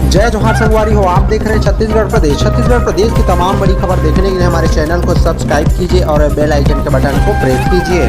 जय जोहार संगवारी हो, आप देख रहे हैं छत्तीसगढ़ प्रदेश की तमाम बड़ी खबर देखने के लिए हमारे चैनल को सब्सक्राइब कीजिए और बेल आइकन के बटन को प्रेस कीजिए।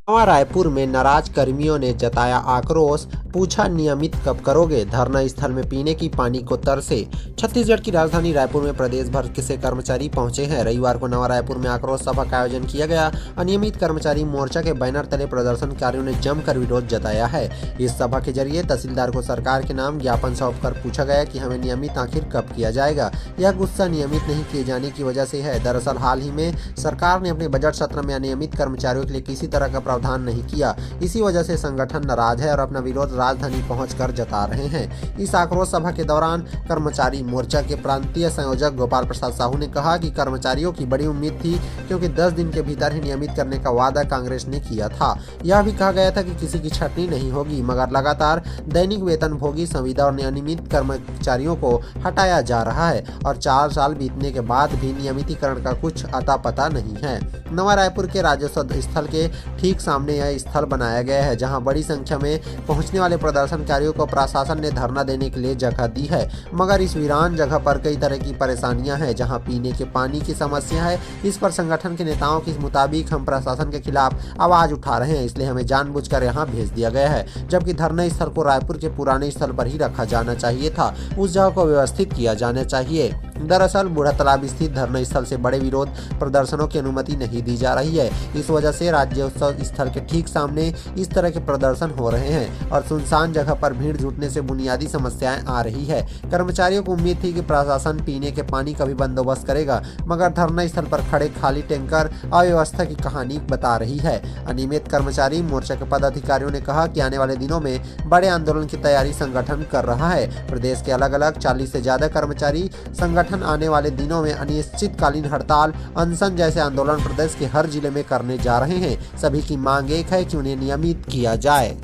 नवा रायपुर में नाराज कर्मियों ने जताया आक्रोश, पूछा नियमित कब करोगे। धरना स्थल में पीने की पानी को तरसे। छत्तीसगढ़ की राजधानी रायपुर में प्रदेश भर से कर्मचारी पहुंचे हैं। रविवार को नवा रायपुर में आक्रोश सभा का आयोजन किया गया। अनियमित कर्मचारी मोर्चा के बैनर तले प्रदर्शनकारियों ने जमकर विरोध जताया है। इस सभा के जरिए तहसीलदार को सरकार के नाम ज्ञापन सौंपकर पूछा गया कि हमें नियमित आखिर कब किया जाएगा। यह गुस्सा नियमित नहीं किए जाने की वजह से है। दरअसल हाल ही में सरकार ने अपने बजट सत्र में अनियमित कर्मचारियों के लिए किसी तरह का प्रावधान नहीं किया। इसी वजह से संगठन नाराज है और अपना विरोध राजधानी पहुंचकर जता रहे हैं। इस आक्रोश सभा के दौरान कर्मचारी मोर्चा के प्रांतीय संयोजक गोपाल प्रसाद साहू ने कहा कि कर्मचारियों की बड़ी उम्मीद थी, क्योंकि 10 दिन के भीतर ही नियमित करने का वादा कांग्रेस ने किया था। यह भी कहा गया था कि किसी की छटनी नहीं होगी, मगर लगातार दैनिक वेतनभोगी संविदा और अनियमित कर्मचारियों को हटाया जा रहा है और 4 साल बीतने के बाद भी नियमितीकरण का कुछ अता पता नहीं है। नवा रायपुर के राजस्व स्थल के ठीक सामने यह स्थल बनाया गया है, जहां बड़ी संख्या में पहुंचने वाले प्रदर्शनकारियों को प्रशासन ने धरना देने के लिए जगह दी है, मगर इस वीरान जगह पर कई तरह की परेशानियां हैं, जहां पीने के पानी की समस्या है। इस पर संगठन के नेताओं के मुताबिक हम प्रशासन के खिलाफ आवाज उठा रहे हैं, इसलिए हमें जानबूझकर यहां भेज दिया गया है, जबकि धरना स्थल को रायपुर के पुराने स्थल पर ही रखा जाना चाहिए था। उस जगह को व्यवस्थित किया जाना चाहिए। दरअसल बूढ़ा तालाब स्थित धरना स्थल से बड़े विरोध प्रदर्शनों की अनुमति नहीं दी जा रही है। इस वजह से राज्योत्सव स्थल के ठीक सामने इस तरह के प्रदर्शन हो रहे हैं और सुनसान जगह पर भीड़ जुटने से बुनियादी समस्याएं आ रही है। कर्मचारियों को उम्मीद थी कि प्रशासन पीने के पानी का भी बंदोबस्त करेगा, मगर धरना स्थल पर खड़े खाली टैंकर अव्यवस्था की कहानी बता रही है। अनियमित कर्मचारी मोर्चा के पदाधिकारियों ने कहा कि आने वाले दिनों में बड़े आंदोलन की तैयारी संगठन कर रहा है। प्रदेश के अलग अलग 40 से ज्यादा कर्मचारी संगठन आने वाले दिनों में अनिश्चितकालीन हड़ताल, अनशन जैसे आंदोलन प्रदेश के हर जिले में करने जा रहे हैं। सभी की मांग एक है कि उन्हें नियमित किया जाए।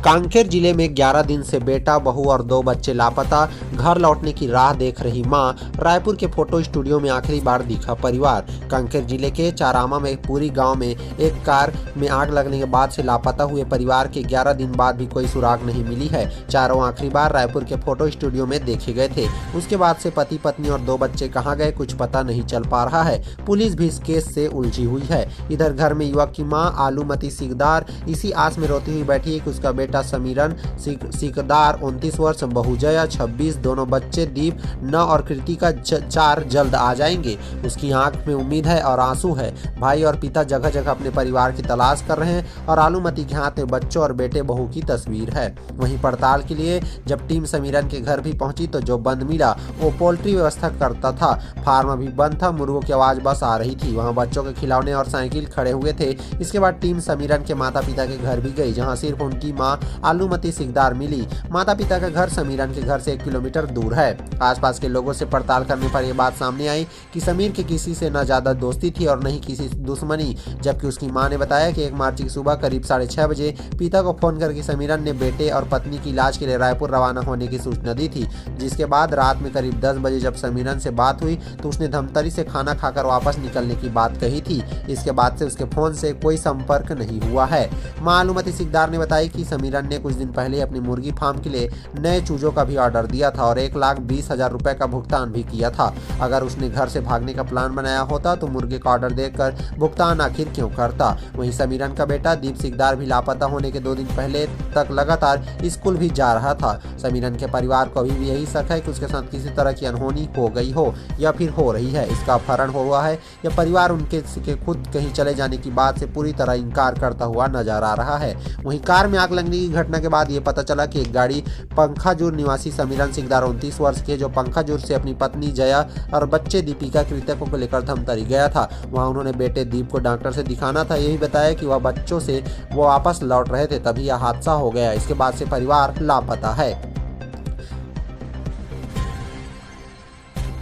कांकेर जिले में 11 दिन से बेटा, बहू और 2 बच्चे लापता। घर लौटने की राह देख रही मां। रायपुर के फोटो स्टूडियो में आखिरी बार दिखा परिवार। कांकेर जिले के चारामा में पूरी गांव में एक कार में आग लगने के बाद से लापता हुए परिवार के 11 दिन बाद भी कोई सुराग नहीं मिली है। चारों आखिरी बार रायपुर के फोटो स्टूडियो में देखे गए थे। उसके बाद से पति पत्नी और 2 बच्चे कहाँ गए कुछ पता नहीं चल पा रहा है। पुलिस भी इस केस से उलझी हुई है। इधर घर में युवक की मां आलूमती सिकदार इसी आस में रोती हुई बैठी है कि उसका बेटा समीरन सिकदार 29 वर्ष, बहुजया 26, दोनों बच्चे दीप 9 और कृतिका 4 जल्द आ जाएंगे। उसकी आंख में उम्मीद है और आंसू है। भाई और पिता जगह जगह अपने परिवार की तलाश कर रहे हैं और आलूमती के हाथ में बच्चों और बेटे बहू की तस्वीर है। वहीं पड़ताल के लिए जब टीम समीरन के घर भी पहुंची तो जो बंद मिला वो पोल्ट्री व्यवस्था करता था। फार्म अभी बंद था, मुर्गों की आवाज बस आ रही थी। वहां बच्चों के खिलौने और साइकिल खड़े हुए थे। इसके बाद टीम समीरन के माता पिता के घर भी गई, जहाँ सिर्फ उनकी माँ आलूमती सिकदार मिली। माता पिता का घर समीरन के घर से 1 किलोमीटर दूर है। आसपास के लोगों से पड़ताल करने पर यह बात सामने आई कि समीर की किसी से न ज्यादा दोस्ती थी और न ही किसी दुश्मनी, जबकि उसकी मां ने बताया कि 1 मार्च की सुबह करीब 6:30 बजे पिता को फोन करके समीरन ने बेटे और पत्नी की इलाज के लिए रायपुर रवाना होने की सूचना दी थी। जिसके बाद रात में करीब 10 बजे जब समीरन से बात हुई तो उसने धमतरी से खाना खाकर वापस निकलने की बात कही थी। इसके बाद से उसके फोन से कोई संपर्क नहीं हुआ है। मां आलूमती सिकदार ने बताया कि समीरन ने कुछ दिन पहले अपनी मुर्गी फार्म के लिए नए चूजों का भी ऑर्डर दिया था और 1,20,000 रुपए का भुगतान भी किया था। अगर उसने घर से भागने का प्लान बनाया होता तो मुर्गे का ऑर्डर देकर भुगतान आखिर क्यों करता। वहीं समीरन का बेटा दीप सिकदार भी लापता होने के 2 दिन पहले तक लगातार स्कूल भी जा रहा था। समीरन के परिवार को अभी भी यही शक है कि उसके साथ किसी तरह की अनहोनी हो गई हो या फिर हो रही है। इसका अपहरण हुआ है या परिवार उनके खुद कहीं चले जाने की बात से पूरी तरह इनकार करता हुआ नजर आ रहा है। वहीं कार में आग लगने की घटना के बाद ये पता चला कि एक गाड़ी पंखाजुर निवासी समीरन सिकदार 29 वर्ष के, जो पंखाजुर से अपनी पत्नी जया और बच्चे दीपिका कृतिका को लेकर धमतरी गया था। वहां उन्होंने बेटे दीप को डॉक्टर से दिखाना था। यही बताया कि वह बच्चों से वो वापस लौट रहे थे, तभी यह हादसा हो गया। इसके बाद से परिवार लापता है।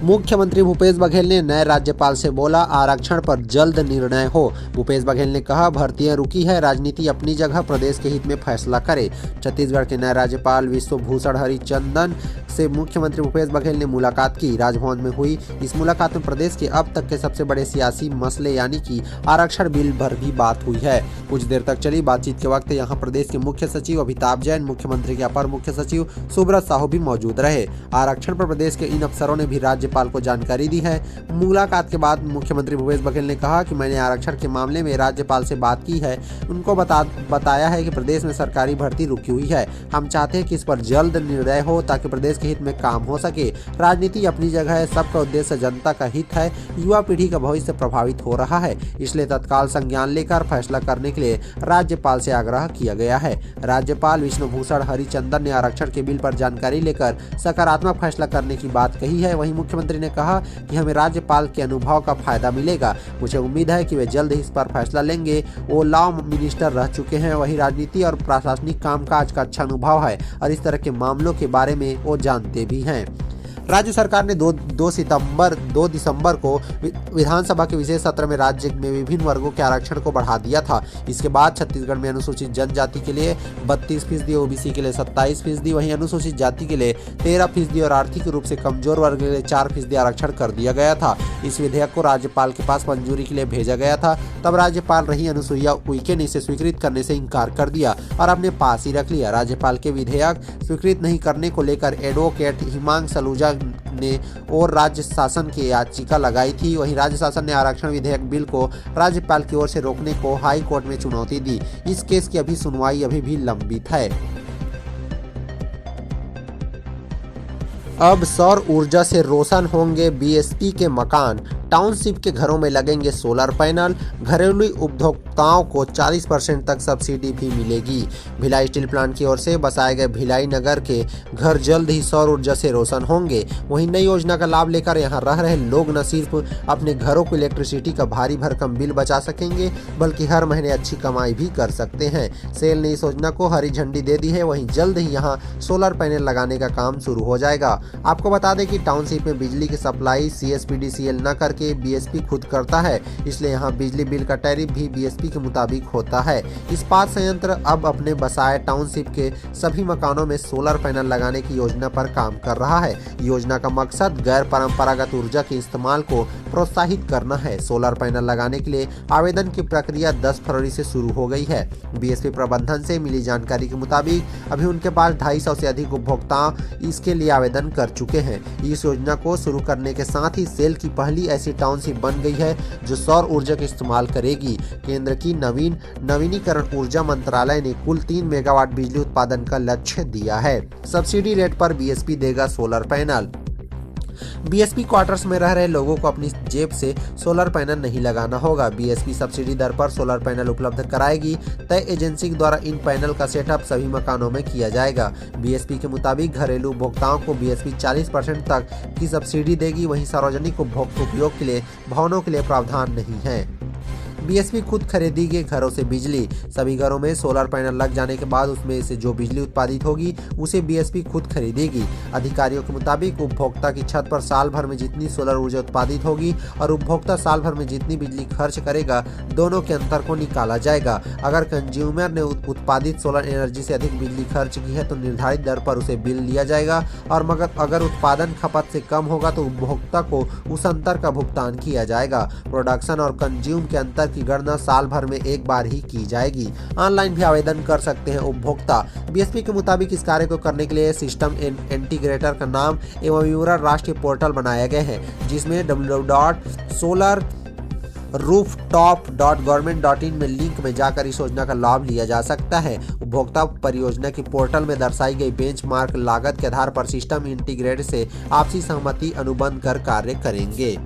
मुख्यमंत्री भूपेश बघेल ने नए राज्यपाल से बोला, आरक्षण पर जल्द निर्णय हो। भूपेश बघेल ने कहा, भर्तियां रुकी है, राजनीति अपनी जगह, प्रदेश के हित में फैसला करे। छत्तीसगढ़ के नए राज्यपाल विश्वभूषण हरिचंदन से मुख्यमंत्री भूपेश बघेल ने मुलाकात की। राजभवन में हुई इस मुलाकात में प्रदेश के अब तक के सबसे बड़े सियासी मसले यानी कि आरक्षण बिल पर भी बात हुई है। कुछ देर तक चली बातचीत के वक्त यहां प्रदेश के मुख्य सचिव अमिताभ जैन, मुख्यमंत्री के अपर मुख्य सचिव सुब्रत साहू भी मौजूद रहे। आरक्षण पर प्रदेश के इन अफसरों ने भी राज्यपाल को जानकारी दी है। मुलाकात के बाद मुख्यमंत्री भूपेश बघेल ने कहा कि मैंने आरक्षण के मामले में राज्यपाल से बात की है, उनको बताया है कि प्रदेश में सरकारी भर्ती रुकी हुई है। हम चाहते हैं कि इस पर जल्द निर्णय हो ताकि प्रदेश के हित में काम हो सके। राजनीति अपनी जगह है, सबका उद्देश्य जनता का हित है। युवा पीढ़ी का भविष्य प्रभावित हो रहा है, इसलिए तत्काल संज्ञान लेकर फैसला करने के लिए राज्यपाल से आग्रह किया गया है। राज्यपाल विष्णुभूषण हरिचंदन ने आरक्षण के बिल पर जानकारी लेकर सकारात्मक फैसला करने की बात कही है। वहीं मुख्यमंत्री ने कहा कि हमें राज्यपाल के अनुभव का फायदा मिलेगा। मुझे उम्मीद है कि वे जल्द ही इस पर फैसला लेंगे। वो लॉ मिनिस्टर रह चुके हैं, वही राजनीति और प्रशासनिक कामकाज का अच्छा अनुभव है और इस तरह के मामलों के बारे में वो जानते भी हैं। राज्य सरकार ने 2 दिसंबर को विधानसभा के विशेष सत्र में राज्य में विभिन्न वर्गों के आरक्षण को बढ़ा दिया था। इसके बाद छत्तीसगढ़ में अनुसूचित जनजाति के लिए 32%, ओबीसी के लिए 27%, वहीं अनुसूचित जाति के लिए 13% और आर्थिक रूप से कमजोर वर्ग के लिए 4% आरक्षण कर दिया गया था। इस विधेयक को राज्यपाल के पास मंजूरी के लिए भेजा गया था। तब राज्यपाल रही अनुसुईया उइके ने इसे स्वीकृत करने से इनकार कर दिया और अपने पास ही रख लिया। राज्यपाल के विधेयक स्वीकृत नहीं करने को लेकर एडवोकेट हिमांग सलूजा ने और राज्य शासन की याचिका लगाई थी। वहीं राज्य शासन ने आरक्षण विधेयक बिल को राज्यपाल की ओर से रोकने को हाई कोर्ट में चुनौती दी। इस केस की अभी सुनवाई अभी भी लंबित है। अब सौर ऊर्जा से रोशन होंगे बीएसपी के मकान, टाउनशिप के घरों में लगेंगे सोलर पैनल, घरेलू उपभोक्ताओं को 40% तक सब्सिडी भी मिलेगी। भिलाई स्टील प्लांट की ओर से बसाए गए भिलाई नगर के घर जल्द ही सौर ऊर्जा से रोशन होंगे। वहीं नई योजना का लाभ लेकर यहां रह रहे लोग न सिर्फ अपने घरों को इलेक्ट्रिसिटी का भारी भरकम बिल बचा सकेंगे बल्कि हर महीने अच्छी कमाई भी कर सकते हैं। सेल ने इस योजना को हरी झंडी दे दी है। वहीं जल्द ही यहां सोलर पैनल लगाने का काम शुरू हो जाएगा। आपको बता दें कि टाउनशिप में बिजली की सप्लाई CSPDCL न करके बीएसपी खुद करता है, इसलिए यहाँ बिजली बिल का टैरिफ भी बीएसपी के मुताबिक होता है। इस्पात संयंत्र अब अपने बसाए टाउनशिप के सभी मकानों में सोलर पैनल लगाने की योजना पर काम कर रहा है। योजना का मकसद गैर परंपरागत ऊर्जा के इस्तेमाल को प्रोत्साहित करना है। सोलर पैनल लगाने के लिए आवेदन की प्रक्रिया 10 फरवरी से शुरू हो गई है। बीएसपी प्रबंधन से मिली जानकारी के मुताबिक अभी उनके पास 250 से अधिक उपभोक्ता इसके लिए आवेदन कर चुके हैं। इस योजना को शुरू करने के साथ ही सेल की पहली ऐसी टाउनशिप बन गई है जो सौर ऊर्जा का इस्तेमाल करेगी। केंद्र की नवीनीकरण ऊर्जा मंत्रालय ने कुल 3 मेगावाट बिजली उत्पादन का लक्ष्य दिया है। सब्सिडी रेट पर बीएसपी देगा सोलर पैनल। बीएसपी क्वार्टर्स में रह रहे लोगों को अपनी जेब से सोलर पैनल नहीं लगाना होगा। बीएसपी सब्सिडी दर पर सोलर पैनल उपलब्ध कराएगी। तय एजेंसी द्वारा इन पैनल का सेटअप सभी मकानों में किया जाएगा। बीएसपी के मुताबिक घरेलू उपभोक्ताओं को बीएसपी 40% तक की सब्सिडी देगी। वहीं सार्वजनिक उपयोग के लिए भवनों के लिए प्रावधान नहीं है। बीएसपी खुद खरीदेगी घरों से बिजली। सभी घरों में सोलर पैनल लग जाने के बाद उसमें से जो बिजली उत्पादित होगी उसे बीएसपी खुद खरीदेगी। अधिकारियों के मुताबिक उपभोक्ता की छत पर साल भर में जितनी सोलर ऊर्जा उत्पादित होगी और उपभोक्ता साल भर में जितनी बिजली खर्च करेगा, दोनों के अंतर को निकाला जाएगा। अगर कंज्यूमर ने उत्पादित सोलर एनर्जी से अधिक बिजली खर्च की है तो निर्धारित दर पर उसे बिल लिया जाएगा और मगर अगर उत्पादन खपत से कम होगा तो उपभोक्ता को उस अंतर का भुगतान किया जाएगा। प्रोडक्शन और कंज्यूम के अंतर की गणना साल भर में एक बार ही की जाएगी। ऑनलाइन भी आवेदन कर सकते हैं उपभोक्ता। बीएसपी के मुताबिक इस कार्य को करने के लिए सिस्टम इंटीग्रेटर का नाम एवं विवरण राष्ट्रीय पोर्टल बनाया गया है, जिसमें www.solarrooftop.government.in में लिंक में जाकर इस योजना का लाभ लिया जा सकता है। उपभोक्ता परियोजना की पोर्टल में दर्शाई गई बेंचमार्क लागत के आधार पर सिस्टम इंटीग्रेटर से आपसी सहमति अनुबंध कर कार्य करेंगे।